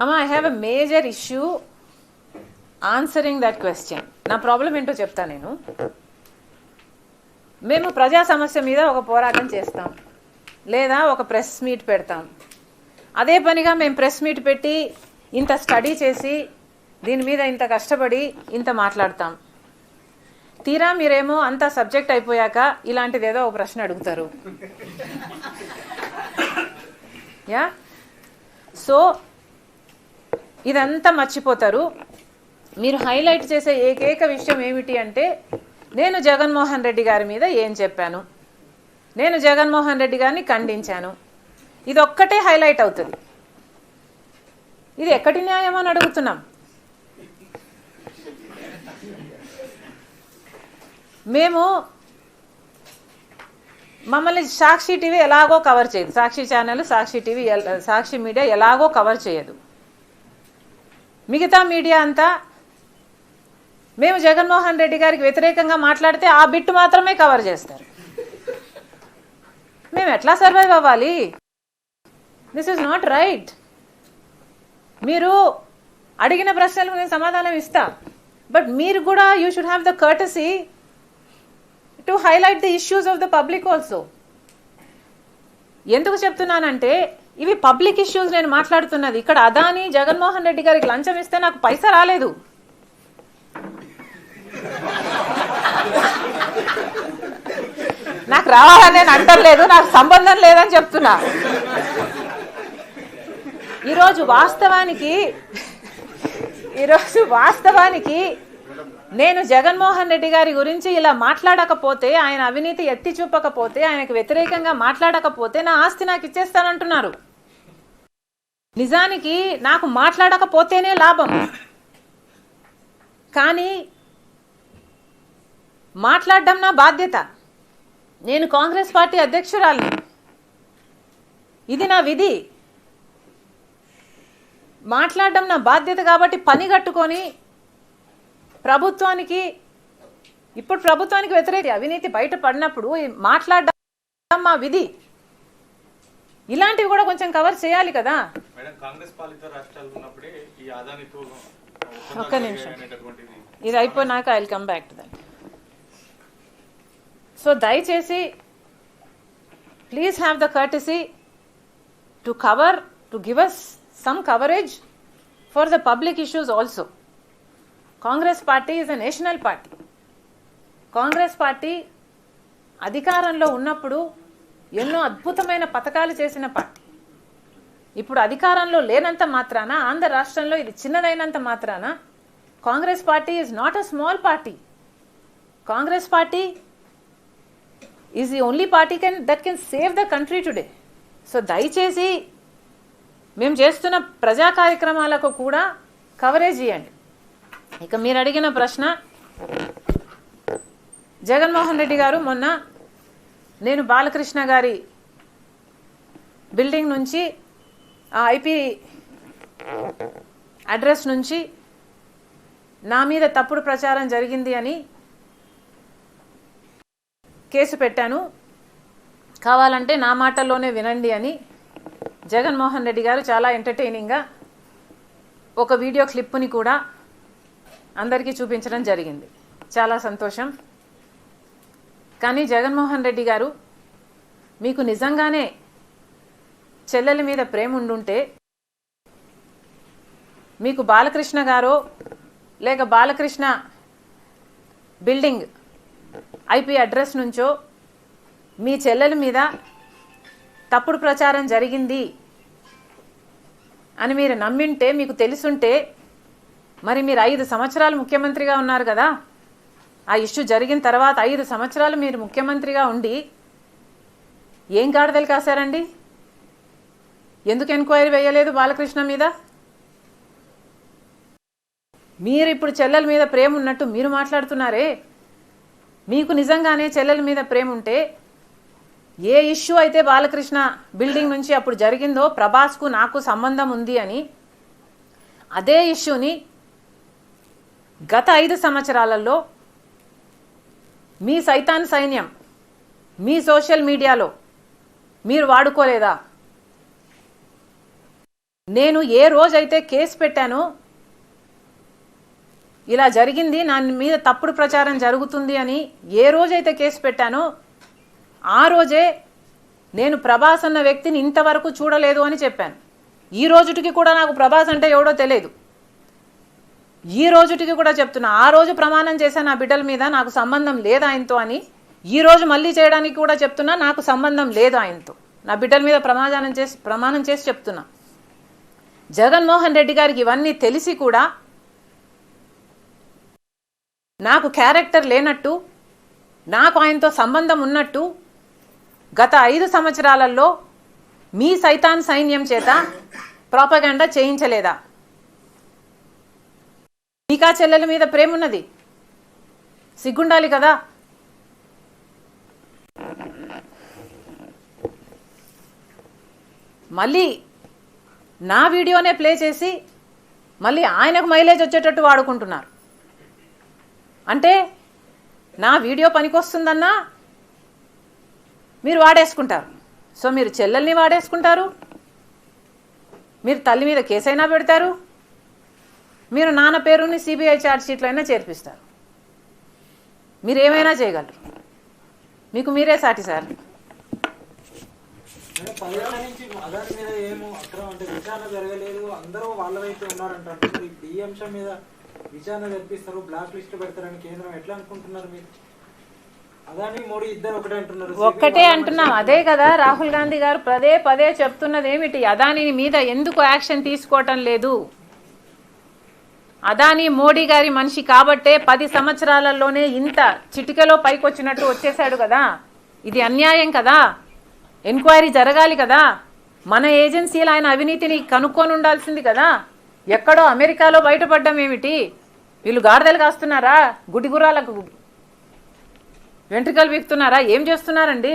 Amma, I have a major issue answering that question. నా problem ఏంటో చెప్తా నేను. మేము ప్రజా సమస్య మీద ఒక పోరాటం చేస్తాం, లేదా ఒక ప్రెస్ మీట్ పెడతాం. అదే పనిగా మేము ప్రెస్ మీట్ పెట్టి ఇంత స్టడీ చేసి దీని మీద ఇంత కష్టపడి ఇంత మాట్లాడతాం. తీరా మీరేమో అంత సబ్జెక్ట్ అయిపోయాక ఇలాంటిది ఏదో ఒక ప్రశ్న అడుగుతారు. యా, సో ఇదంతా మర్చిపోతారు. మీరు హైలైట్ చేసే ఏకైక విషయం ఏమిటి అంటే, నేను జగన్మోహన్ రెడ్డి గారి మీద ఏం చెప్పాను, నేను జగన్మోహన్ రెడ్డి గారిని ఖండించాను, ఇది ఒక్కటే హైలైట్ అవుతుంది. ఇది ఎక్కడి న్యాయం అని అడుగుతున్నాం. మేము మమ్మల్ని సాక్షి టీవీ ఎలాగో కవర్ చేయదు, సాక్షి ఛానల్, సాక్షి టీవీ, సాక్షి మీడియా ఎలాగో కవర్ చేయదు. మిగతా మీడియా అంతా మేము జగన్మోహన్ రెడ్డి గారికి వ్యతిరేకంగా మాట్లాడితే ఆ బిట్ మాత్రమే కవర్ చేస్తారు. మేము ఎట్లా సర్వైవ్ అవ్వాలి? This is not right. మీరు అడిగిన ప్రశ్నలకు నేను సమాధానం ఇస్తా, బట్ మీరు కూడా you should have the courtesy to highlight the issues of the public also. ఎందుకు చెప్తున్నానంటే, ఇవి పబ్లిక్ ఇష్యూస్ నేను మాట్లాడుతున్నది. ఇక్కడ అదాని జగన్మోహన్ రెడ్డి గారికి లంచం ఇస్తే నాకు పైసా రాలేదు. నాకు రావాలని నేను అంటలేదు, నాకు సంబంధం లేదని చెప్తున్నా. ఈరోజు వాస్తవానికి నేను జగన్మోహన్ రెడ్డి గారి గురించి ఇలా మాట్లాడకపోతే, ఆయన అవినీతి ఎత్తి చూపకపోతే, ఆయనకు వ్యతిరేకంగా మాట్లాడకపోతే నా ఆస్తి నాకు ఇచ్చేస్తానంటున్నారు. నిజానికి నాకు మాట్లాడకపోతేనే లాభం, కానీ మాట్లాడడం నా బాధ్యత. నేను కాంగ్రెస్ పార్టీ అధ్యక్షురాలిని, ఇది నా విధి. మాట్లాడడం నా బాధ్యత కాబట్టి పని కట్టుకొని ఇప్పుడు ప్రభుత్వానికి వ్యతిరేక అవినీతి బయట పడినప్పుడు మాట్లాడడం మా విధి. ఇలాంటివి కూడా కొంచెం కవర్ చేయాలి కదా. ఒక్క నిమిషం, ఇది అయిపోయినాక I will come back to that. So దయచేసి please have the courtesy to give us some coverage for the public issues also. Congress party is a national party. Congress party అధికారంలో ఉన్నప్పుడు ఎన్నో అద్భుతమైన పథకాలు చేసిన పార్టీ. ఇప్పుడు అధికారంలో లేనంత మాత్రాన, ఆంధ్ర రాష్ట్రంలో ఇది చిన్నదైనంత మాత్రాన Congress party is not a small party. Congress party is the only party that can save the country today. So దయచేసి మేము చేస్తున్న ప్రజా కార్యక్రమాలకు కూడా కవరేజ్ ఇవ్వండి. ఇక మీరు అడిగిన ప్రశ్న, జగన్మోహన్ రెడ్డి గారు మొన్న నేను బాలకృష్ణ గారి బిల్డింగ్ నుంచి, ఆ ఐపీ అడ్రస్ నుంచి నా మీద తప్పుడు ప్రచారం జరిగింది అని కేసు పెట్టాను, కావాలంటే నా మాటల్లోనే వినండి అని జగన్మోహన్ రెడ్డి గారు చాలా ఎంటర్టైనింగ్గా ఒక వీడియో క్లిప్పుని కూడా అందరికీ చూపించడం జరిగింది. చాలా సంతోషం. కానీ జగన్మోహన్ రెడ్డి గారు, మీకు నిజంగానే చెల్లెల మీద ప్రేమ ఉండుంటే, మీకు బాలకృష్ణ గారో లేక బాలకృష్ణ బిల్డింగ్ ఐపీ అడ్రస్ నుంచో మీ చెల్లెల మీద తప్పుడు ప్రచారం జరిగింది అని మీరు నమ్మింటే, మీకు తెలుసుంటే, మరి మీరు 5 సంవత్సరాలు ముఖ్యమంత్రిగా ఉన్నారు కదా. ఆ ఇష్యూ జరిగిన తర్వాత 5 సంవత్సరాలు మీరు ముఖ్యమంత్రిగా ఉండి ఏం గాడిదలు కాశారండి? ఎందుకు ఎంక్వైరీ వేయలేదు బాలకృష్ణ మీద? మీరు ఇప్పుడు చెల్లెల మీద ప్రేమ ఉన్నట్టు మీరు మాట్లాడుతున్నారే. మీకు నిజంగానే చెల్లెల మీద ప్రేమ ఉంటే, ఏ ఇష్యూ అయితే బాలకృష్ణ బిల్డింగ్ నుంచి అప్పుడు జరిగిందో, ప్రభాస్కు నాకు సంబంధం ఉంది అని, అదే ఇష్యూని గత 5 సంవత్సరాలలో మీ సైతాన్ సైన్యం మీ సోషల్ మీడియాలో మీరు వాడుకోలేదా? నేను ఏ రోజైతే కేసు పెట్టానో ఇలా జరిగింది, నా మీద తప్పుడు ప్రచారం జరుగుతుంది అని ఏ రోజైతే కేసు పెట్టానో ఆ రోజే నేను ప్రభాస్ అన్న వ్యక్తిని ఇంతవరకు చూడలేదు అని చెప్పాను. ఈ రోజుటికి కూడా నాకు ప్రభాస్ అంటే ఎవడో తెలియదు. ఈ రోజుటికి కూడా చెప్తున్నా, ఆ రోజు ప్రమాణం చేశాను నా బిడ్డల మీద నాకు సంబంధం లేదు ఆయనతో అని. ఈ రోజు మళ్ళీ చేయడానికి కూడా చెప్తున్నా నాకు సంబంధం లేదు ఆయనతో. నా బిడ్డల మీద ప్రమాణం చేసి చెప్తున్నా. జగన్మోహన్ రెడ్డి గారికి ఇవన్నీ తెలిసి కూడా నాకు క్యారెక్టర్ లేనట్టు, నాకు ఆయనతో సంబంధం ఉన్నట్టు గత 5 సంవత్సరాలలో మీ సైతాన్ సైన్యం చేత ప్రాపగాండా చేయించలేదా? మీకా చెల్లెల మీద ప్రేమ ఉన్నది, సిగ్గుండాలి కదా. మళ్ళీ నా వీడియోనే ప్లే చేసి మళ్ళీ ఆయనకు మైలేజ్ వచ్చేటట్టు వాడుకుంటున్నారు. అంటే నా వీడియో పనికొస్తుందన్నా మీరు వాడేసుకుంటారు. సో మీరు చెల్లెల్ని వాడేసుకుంటారు, మీరు తల్లి మీద కేసైనా పెడతారు, మీరు నాన్న పేరుని సిబిఐ ఛార్జ్ షీట్లో అయినా చేర్పిస్తారు. మీరు ఏమైనా చేయగలరు, మీకు మీరే సాటి సార్. అదాని మీద ఏమో అక్రమం అంటే విచారణ జరగలేదు, అందరూ వాళ్ళ వైపు ఉన్నారంటారు. ఈ అంశం మీద విచారణ జరిపిస్తారు, బ్లాక్ లిస్ట్ పెడతారని కేంద్రం ఎట్లా అనుకుంటున్నారు మీరు? అదాని మోడీ ఇద్దరు ఒకటే అంటున్నారు. ఒక్కటే అంటున్నాం, అదే కదా రాహుల్ గాంధీ గారు పదే పదే చెప్తున్నది ఏమిటి? అదాని మీద ఎందుకు యాక్షన్ తీసుకోవటం లేదు? అదాని మోడీ గారి మనిషి కాబట్టే 10 సంవత్సరాలలోనే ఇంత చిటికెలో పైకొచ్చినట్టు వచ్చేసాడు కదా. ఇది అన్యాయం కదా, ఎంక్వైరీ జరగాలి కదా. మన ఏజెన్సీలు ఆయన అవినీతిని కనుక్కొని ఉండాల్సింది కదా. ఎక్కడో అమెరికాలో బయటపడ్డం ఏమిటి? వీళ్ళు గాడిదలు కాస్తున్నారా? గుడిగురాలకు వెంట్రుకలు వీక్తున్నారా? ఏం చేస్తున్నారండి?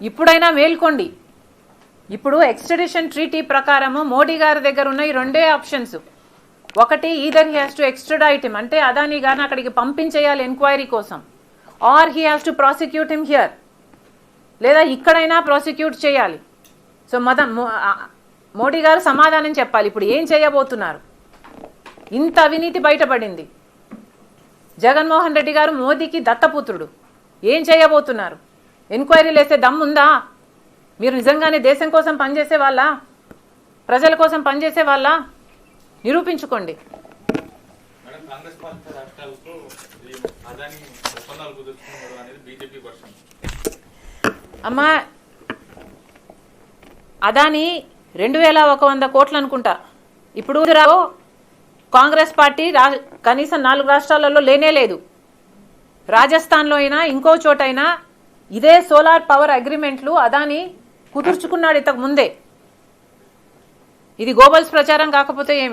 ఇప్పుడైనా మేల్కోండి. ఇప్పుడు ఎక్స్ట్రడిషన్ ట్రీటీ ప్రకారము మోడీ గారి దగ్గర ఉన్న ఈ 2 ఆప్షన్స్. ఒకటి, either he has to extradite him, అంటే అదానీ గారిని అక్కడికి పంపించేయాలి ఎంక్వైరీ కోసం, or he has to prosecute him here, లేదా ఇక్కడైనా ప్రాసిక్యూట్ చేయాలి. సో మోడీ గారు సమాధానం చెప్పాలి. ఇప్పుడు ఏం చేయబోతున్నారు? ఇంత అవినీతి బయటపడింది. జగన్మోహన్ రెడ్డి గారు మోదీకి దత్తపుత్రుడు. ఏం చేయబోతున్నారు? ఎంక్వైరీలు వేసే దమ్ముందా? మీరు నిజంగానే దేశం కోసం పనిచేసే వాళ్ళ, ప్రజల కోసం పనిచేసే వాళ్ళ? నిరూపించుకోండి. అమ్మా, అదాని 2100 కోట్లు అనుకుంటా. ఇప్పుడు కాంగ్రెస్ పార్టీ కనీసం 4 రాష్ట్రాలలో లేనే లేదు. రాజస్థాన్లో అయినా ఇంకో చోటైనా ఇదే సోలార్ పవర్ అగ్రిమెంట్లు అదాని కుదుర్చుకున్నాడు ఇంతకు ముందే. ఇది గోబల్స్ ప్రచారం కాకపోతే ఏమి?